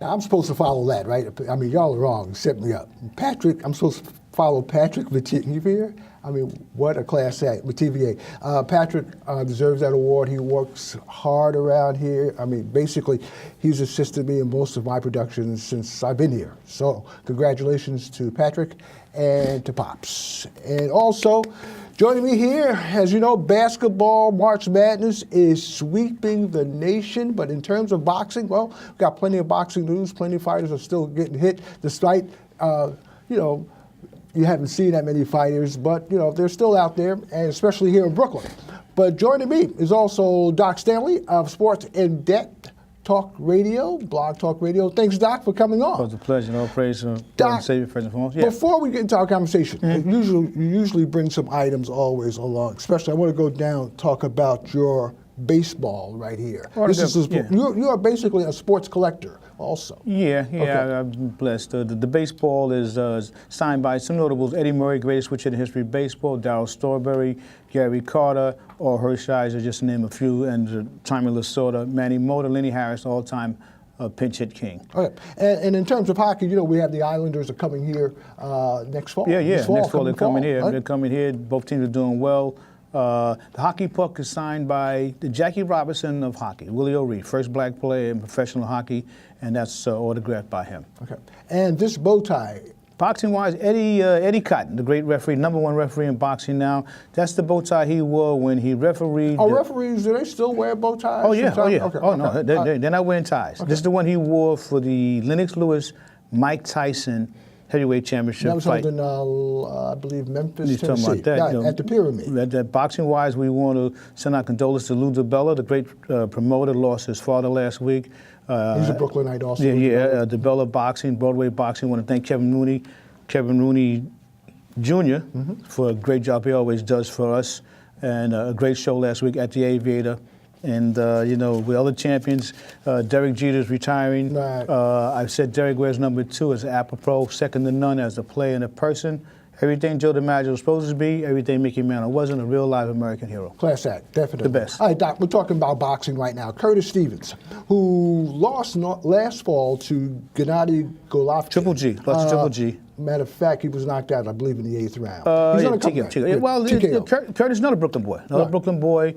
Now, I'm supposed to follow that, right? I mean, y'all are wrong. Set me up. Patrick, I'm supposed to follow Patrick Lativier. I mean, what a class act, Lativier. Patrick deserves that award. He works hard around here. I mean, basically, he's assisted me in most of my productions since I've been here. So, congratulations to Patrick and to Pops. And also, joining me here, as you know, basketball March Madness is sweeping the nation. But in terms of boxing, well, we've got plenty of boxing news. Plenty of fighters are still getting hit, despite, you haven't seen that many fighters, but, they're still out there, and especially here in Brooklyn. But joining me is also Doc Stanley of Sports in Depth Talk Radio, Blog Talk Radio. Thanks, Doc, for coming on. It was a pleasure. No praise to Doc, Savior, first and foremost. Yeah. Before we get into our conversation, you usually bring some items always along. Especially, I want to go down and talk about your baseball right here. You are basically a sports collector also. Yeah, okay. I'm blessed. The baseball is signed by some notables: Eddie Murray, greatest switch in the history of baseball; Darryl Strawberry, Gary Carter, or Hershiser, just to name a few, and Tommy Lasorda, Manny Mota, Lenny Harris, all-time pinch hit king. Okay, and in terms of hockey, we have the Islanders are coming here next fall. Next fall they're coming here. Right? They're coming here. Both teams are doing well. The hockey puck is signed by the Jackie Robinson of hockey, Willie O'Ree, first black player in professional hockey, and that's autographed by him. Okay. And this bow tie. Boxing-wise, Eddie Cotton, the great referee, #1 referee in boxing now. That's the bow tie he wore when he refereed. Oh, referees, do they still wear bow ties? Oh, yeah. Okay. No, they're not wearing ties. Okay. This is the one he wore for the Lennox Lewis, Mike Tyson heavyweight championship that was fight. Held in, I believe, Memphis, Tennessee. Talking about that, at the Pyramid. Boxing-wise, we want to send our condolences to Lou DiBella, the great promoter, lost his father last week. He's a Brooklynite also. DiBella Boxing, Broadway Boxing. Want to thank Kevin Rooney Jr. For a great job he always does for us, and a great show last week at the Aviator. And, with other champions, Derek Jeter's retiring. Right. I've said Derek wears #2 as apropos, second to none as a player and a person. Everything Joe DiMaggio was supposed to be, everything Mickey Mantle wasn't, a real live American hero. Class act, definitely. The best. All right, Doc, we're talking about boxing right now. Curtis Stevens, who lost last fall to Gennady Golovkin. Triple G, lost to Triple G. Matter of fact, he was knocked out, I believe, in the 8th round. He's on a comeback. Curtis is not a Brooklyn boy. Brooklyn boy.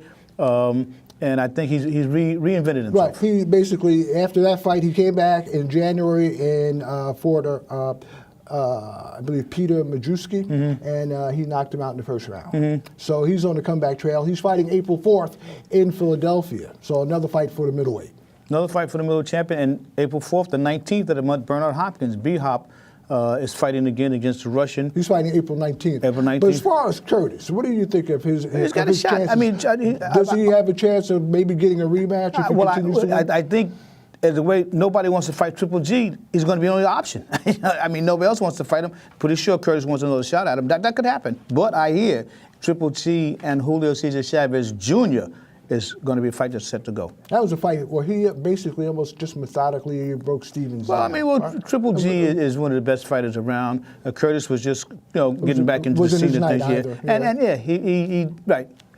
And I think he's reinvented himself. Right. He basically, after that fight, he came back in January and fought, I believe, Peter Majewski, and he knocked him out in the first round. So he's on the comeback trail. He's fighting April 4th in Philadelphia. So another fight for the middleweight. Another fight for the middleweight champion. And April 4th, the 19th of the month, Bernard Hopkins, B-Hop, is fighting again against the Russian. He's fighting April 19th. April 19th. But as far as Curtis, what do you think of his He's got a shot. chances? I mean, does he have a chance of maybe getting a rematch if he continues to win? I think the way nobody wants to fight Triple G, he's going to be the only option. I mean, nobody else wants to fight him. Pretty sure Curtis wants another shot at him. That could happen. But I hear Triple G and Julio Cesar Chavez Jr. is going to be a fight that's set to go. That was a fight where he basically almost just methodically broke Stevens. Triple G is one of the best fighters around. Curtis was just, getting back into the scene of things here.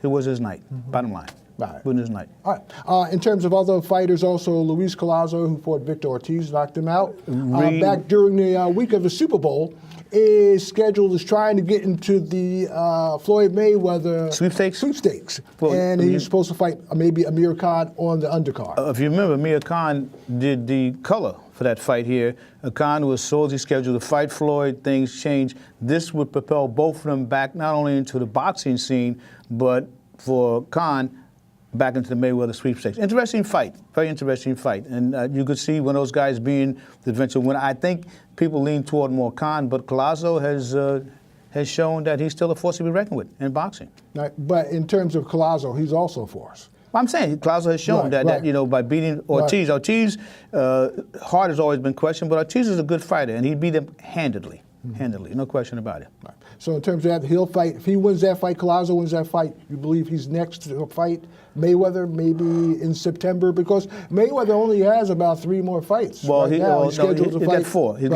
It was his night, bottom line. Right. Wasn't his night. All right. In terms of other fighters, also Luis Collazo, who fought Victor Ortiz, knocked him out. Back during the week of the Super Bowl, is trying to get into the Floyd Mayweather sweepstakes. Well, and he's supposed to fight maybe Amir Khan on the undercard. If you remember, Amir Khan did the color for that fight here. Khan was solely scheduled to fight Floyd. Things changed. This would propel both of them back not only into the boxing scene, but for Khan, back into the Mayweather sweepstakes. Interesting fight, very interesting fight. And you could see one of those guys being the eventual winner. I think people lean toward more Khan, but Collazo has shown that he's still a force to be reckoned with in boxing. Right. But in terms of Collazo, he's also a force. Well, I'm saying Collazo has shown that by beating Ortiz. Ortiz, heart has always been questioned, but Ortiz is a good fighter, and he beat him handedly. Handedly, no question about it. Right. So in terms of that, he'll fight. If he wins that fight, Collazo wins that fight, you believe he's next to fight Mayweather maybe in September? Because Mayweather only has about 3 more fights. He's got 4. He's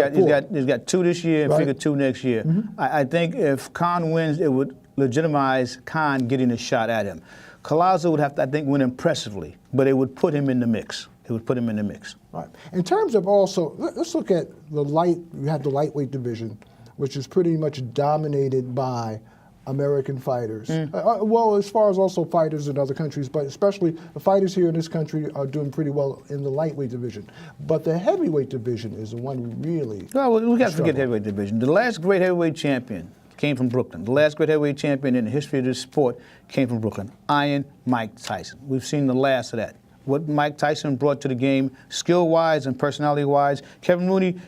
got 2 this year and figure 2 next year. I think if Khan wins, it would legitimize Khan getting a shot at him. Collazo would have to, I think, win impressively, but it would put him in the mix. it would put him in the mix. Right. In terms of also, let's look at you have the lightweight division, which is pretty much dominated by American fighters. Well, as far as also fighters in other countries, but especially the fighters here in this country are doing pretty well in the lightweight division. But the heavyweight division is the one really. Well, we got to forget heavyweight division. The last great heavyweight champion came from Brooklyn. The last great heavyweight champion in the history of this sport came from Brooklyn. Iron Mike Tyson. We've seen the last of that. What Mike Tyson brought to the game, skill-wise and personality-wise. Kevin Rooney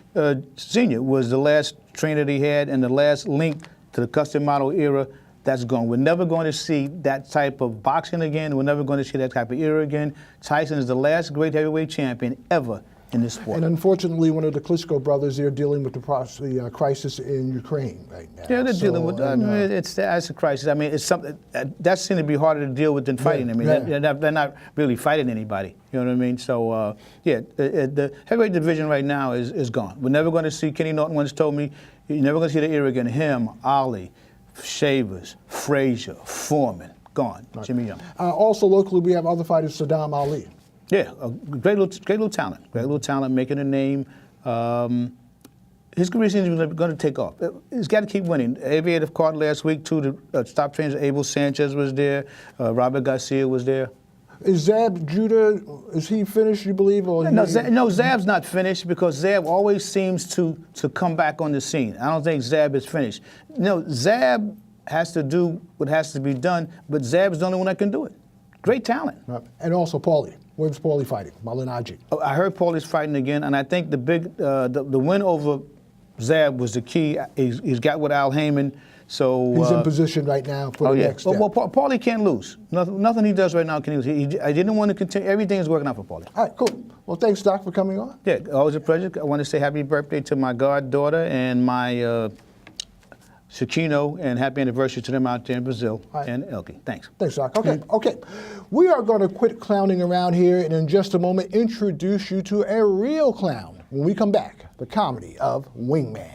Sr. was the last trainer that he had and the last link to the custom model era. That's gone. We're never going to see that type of boxing again. We're never going to see that type of era again. Tyson is the last great heavyweight champion ever in this sport. And unfortunately, one of the Klitschko brothers, they're dealing with the crisis in Ukraine right now. Yeah, they're dealing with. I mean, that's a crisis. I mean, it's something that seems to be harder to deal with than fighting. I mean, they're not really fighting anybody. You know what I mean? So the heavyweight division right now is gone. We're never going to see. Kenny Norton once told me, you're never going to see the era again. Him, Ali, Shavers, Frazier, Foreman, gone. Right. Jimmy Young. Also locally, we have other fighters. Saddam Ali. Yeah, a great little talent, making a name. His career seems going to take off. He's got to keep winning. Aviative card last week, too. The top trainers, Abel Sanchez was there. Robert Garcia was there. Is Zab Judah, is he finished, you believe? Or no, Zab's not finished because Zab always seems to come back on the scene. I don't think Zab is finished. No, Zab has to do what has to be done, but Zab's the only one that can do it. Great talent. Right. And also Paulie. When's Paulie fighting? Malinaji. I heard Paulie's fighting again, and I think the win over Zab was the key. He's got with Al Heyman, so he's in position right now for the next step. Well, Paulie can't lose. Nothing he does right now can lose. I didn't want to continue. Everything is working out for Paulie. All right, cool. Well, thanks, Doc, for coming on. Yeah, always a pleasure. I want to say happy birthday to my goddaughter and my Shakino, and happy anniversary to them out there in Brazil and Elke. Thanks. Thanks, Doc. Okay, okay. We are going to quit clowning around here and in just a moment introduce you to a real clown when we come back, the comedy of Wingman.